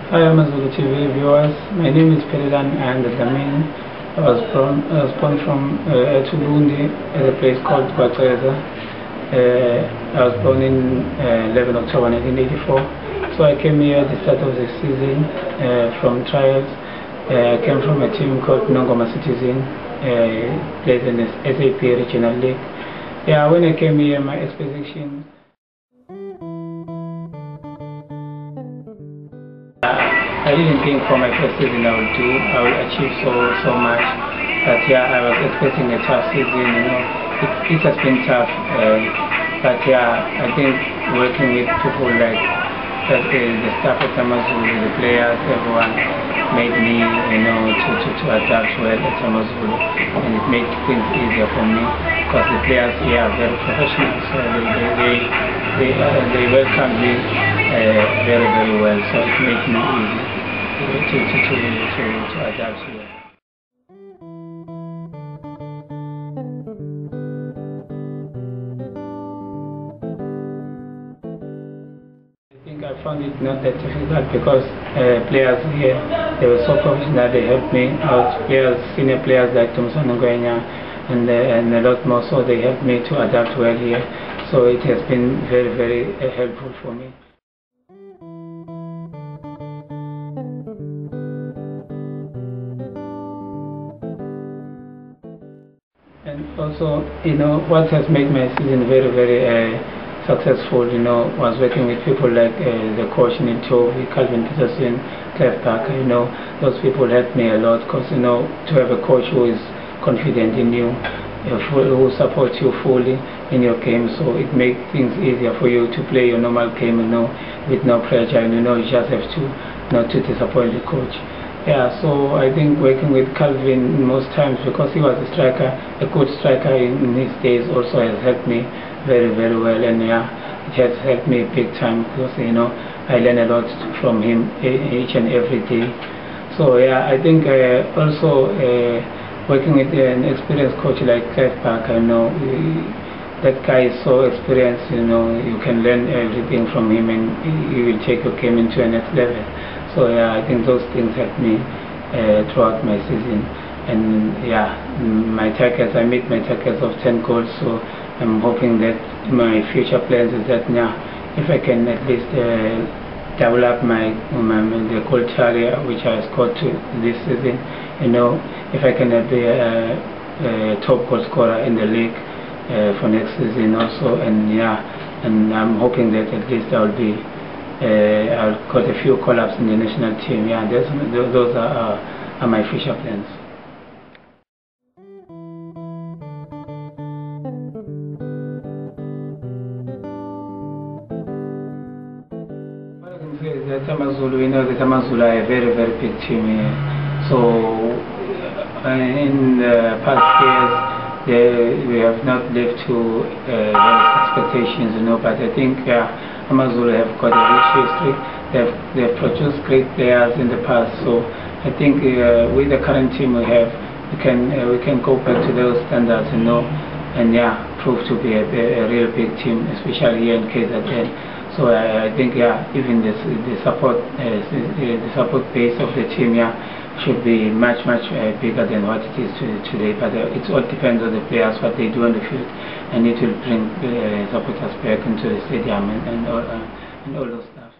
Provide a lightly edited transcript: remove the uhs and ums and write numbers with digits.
Hi Amazulu TV viewers, my name is Pelelan and Dlamini. I was born from Burundi at a place called Bwatereza. I was born in 11 October 1984. So I came here at the start of the season from trials. I came from a team called Nongoma Citizen, played in the SAP Regional League. Yeah, when I came here, my expectation I didn't think for my first season I would achieve so much, but yeah, I was expecting a tough season. It has been tough, but yeah, I think working with people like the staff at Amazulu, the players, everyone made me, to adapt well at Amazulu, and it made things easier for me because the players here are very professional, so they welcomed me very well, so it made me easy to adapt here. I think I found it not that difficult because players here, they were so professional, they helped me out. Senior players like Thompson Ngwenya and a lot more, so they helped me to adapt well here. So it has been very helpful for me. And also, what has made my season very successful, was working with people like the coach Nito, Calvin Peterson, Clive Parker. Those people helped me a lot because, to have a coach who is confident in you, who supports you fully in your game, so it makes things easier for you to play your normal game, with no pressure, and you just have to not to disappoint the coach. Yeah, so I think working with Calvin most times, because he was a striker, a good striker in his days, also has helped me very well, and yeah, it has helped me big time because I learn a lot from him each and every day. So yeah, I think also working with an experienced coach like Clive Parker, that guy is so experienced, you can learn everything from him and he will take your game into a next level. So yeah, I think those things helped me throughout my season. And yeah, I made my targets of 10 goals, so I'm hoping that my future plans is that if I can at least develop the goal tally which I scored this season, if I can be a top goal scorer in the league for next season also, and yeah, and I'm hoping that at least I'll got a few call-ups in the national team. Yeah, those are my future plans. What I can say is that Amazulu, that Amazulu are a very big team here. So in the past years, we have not lived to those expectations, but I think Amazulu have got a rich history. They have produced great players in the past. So I think with the current team we have, we can go back to those standards, and prove to be a real big team, especially here in KZN. So I think even the support base of the team should be much bigger than what it is today. But it all depends on the players, what they do on the field, and it will bring supporters back into the stadium and all those stuff.